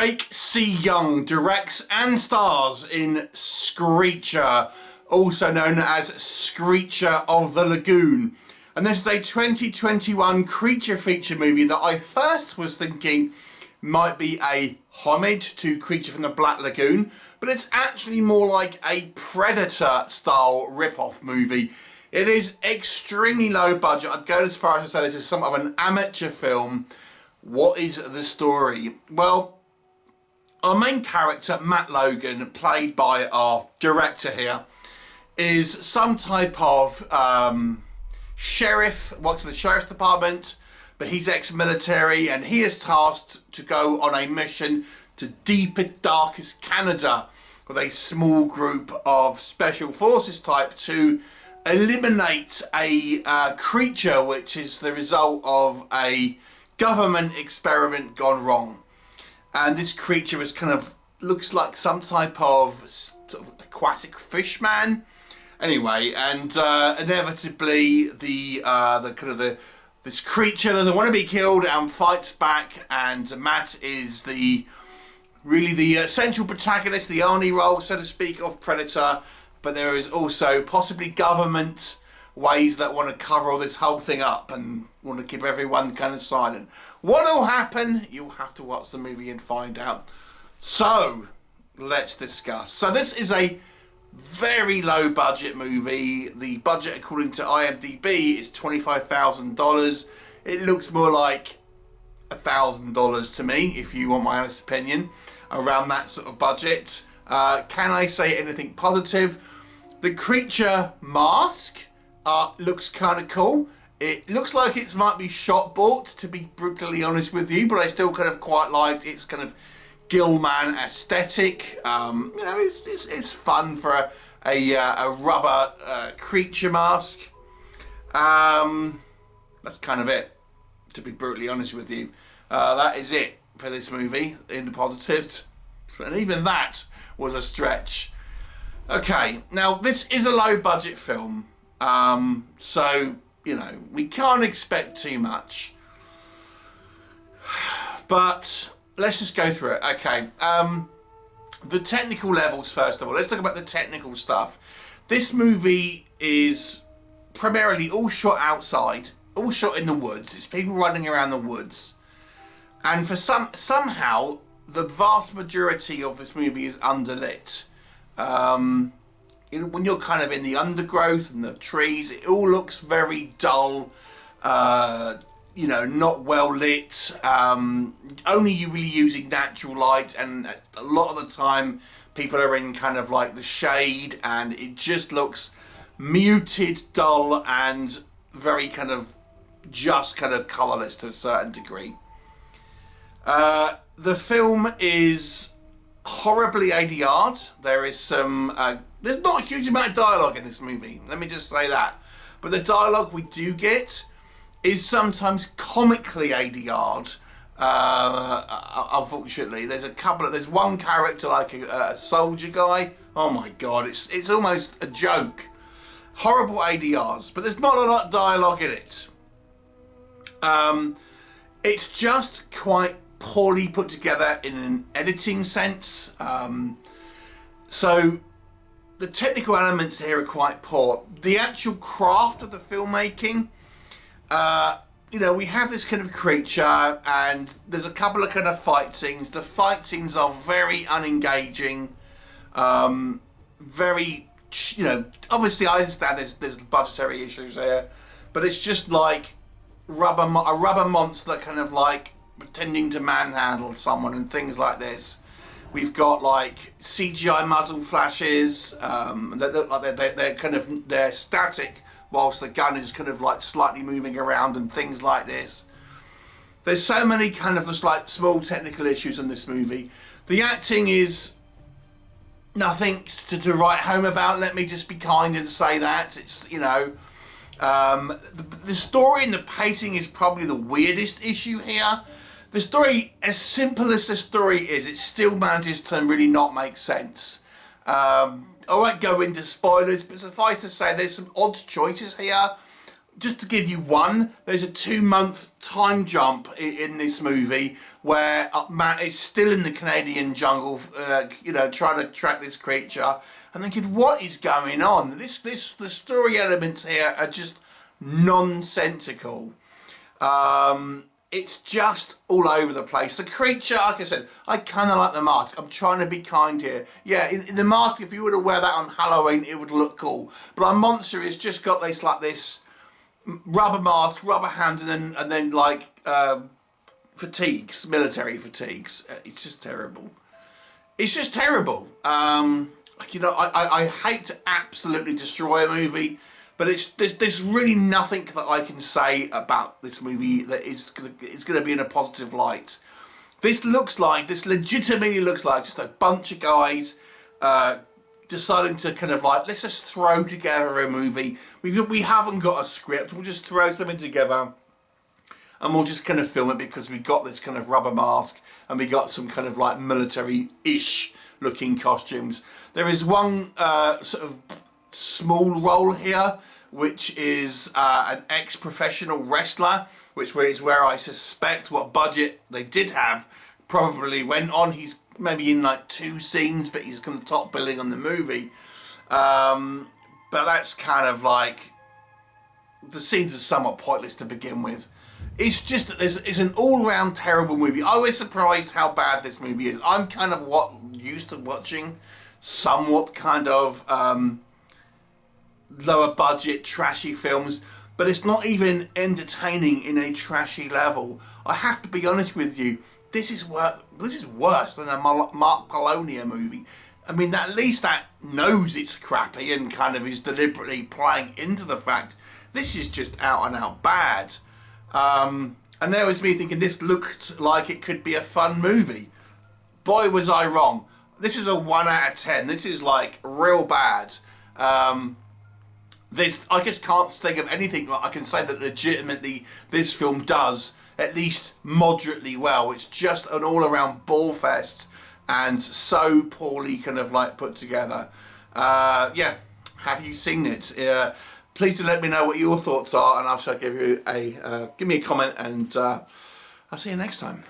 Jake C. Young directs and stars in Screecher, also known as Screecher of the Lagoon. And this is a 2021 creature feature movie that I first was thinking might be a homage to Creature from the Black Lagoon, but it's actually more like a Predator style rip-off movie. It is extremely low budget. I'd go as far as to say this is somewhat of an amateur film. What is the story? Well, our main character, Matt Logan, played by our director here, is some type of sheriff, works for the sheriff's department, but he's ex-military and he is tasked to go on a mission to deepest, darkest Canada with a small group of special forces type to eliminate a creature which is the result of a government experiment gone wrong. And this creature is kind of, looks like some type of sort of aquatic fish man. Anyway, and inevitably this creature doesn't want to be killed and fights back, and Matt is really the central protagonist, the Arnie role, so to speak, of Predator. But there is also possibly government ways that want to cover all this whole thing up and want to keep everyone kind of silent. What will happen? You'll have to watch the movie and find out. So, let's discuss. So this is a very low budget movie. The budget, according to IMDb, is $25,000. It looks more like $1,000 to me, if you want my honest opinion, around that sort of budget. Can I say anything positive? The creature mask looks kind of cool. It looks like it might be shot bought, to be brutally honest with you, but I still kind of quite liked its kind of Gilman aesthetic. You know, it's fun for a rubber creature mask. That's kind of it, to be brutally honest with you. That is it for this movie in the positives, and even that was a stretch. Okay, now this is a low budget film, so you know we can't expect too much, but let's just go through it. Okay, the technical levels first of all. Let's talk about the technical stuff. This movie is primarily all shot outside, all shot in the woods. It's people running around the woods, and for somehow the vast majority of this movie is underlit. You know, when you're kind of in the undergrowth and the trees, it all looks very dull. You know, not well lit. Only you really using natural light, and a lot of the time people are in kind of like the shade, and it just looks muted, dull, and very kind of just kind of colourless to a certain degree. The film is horribly ADR'd. There is some there's not a huge amount of dialogue in this movie, let me just say that, but the dialogue we do get is sometimes comically ADR'd. Unfortunately, there's one character like a soldier guy. Oh my god, it's almost a joke. Horrible ADRs, but there's not a lot of dialogue in it. It's just quite poorly put together in an editing sense. So the technical elements here are quite poor. The actual craft of the filmmaking, you know, we have this kind of creature and there's a couple of kind of fight scenes. The fight scenes are very unengaging, very, you know, obviously I understand there's budgetary issues there, but it's just like a rubber monster kind of like pretending to manhandle someone and things like this. We've got like CGI muzzle flashes that look like they're static whilst the gun is kind of like slightly moving around and things like this. There's so many kind of just like small technical issues in this movie. The acting is nothing to write home about. Let me just be kind and say that. It's, you know, the story and the pacing is probably the weirdest issue here. The story, as simple as the story is, it still manages to really not make sense. I won't go into spoilers, but suffice to say there's some odd choices here. just to give you one, there's a 2-month time jump in this movie where Matt is still in the Canadian jungle, you know, trying to track this creature, and thinking, what is going on? The story elements here are just nonsensical. It's just all over the place. The creature, like I said, I kind of like the mask. I'm trying to be kind here. Yeah, in the mask, if you were to wear that on Halloween, it would look cool. But our monster has just got this, like this rubber mask, rubber hands, and then like fatigues, military fatigues. It's just terrible. It's just terrible. You know, I hate to absolutely destroy a movie, but there's really nothing that I can say about this movie that is going to be in a positive light. This legitimately looks like just a bunch of guys deciding to kind of like, let's just throw together a movie. We haven't got a script. We'll just throw something together and we'll just kind of film it because we got this kind of rubber mask and we got some kind of like military-ish looking costumes. There is one sort of small role here, which is an ex-professional wrestler, which is where I suspect what budget they did have probably went on. He's maybe in like 2 scenes, but he's kind of top billing on the movie. But that's kind of like, the scenes are somewhat pointless to begin with. It's just, it's an all-round terrible movie. I was surprised how bad this movie is. I'm kind of used to watching somewhat kind of lower budget, trashy films, but it's not even entertaining in a trashy level. I have to be honest with you, this is worse than a Mark Polonia movie. I mean, at least that knows it's crappy and kind of is deliberately playing into the fact this is just out and out bad. And there was me thinking this looked like it could be a fun movie. Boy, was I wrong. This is a 1 out of 10. This is like real bad. I just can't think of anything I can say that legitimately this film does at least moderately well. It's just an all-around ball fest and so poorly kind of like put together. Yeah, have you seen it? Please do let me know what your thoughts are, and I shall give you give me a comment, and I'll see you next time.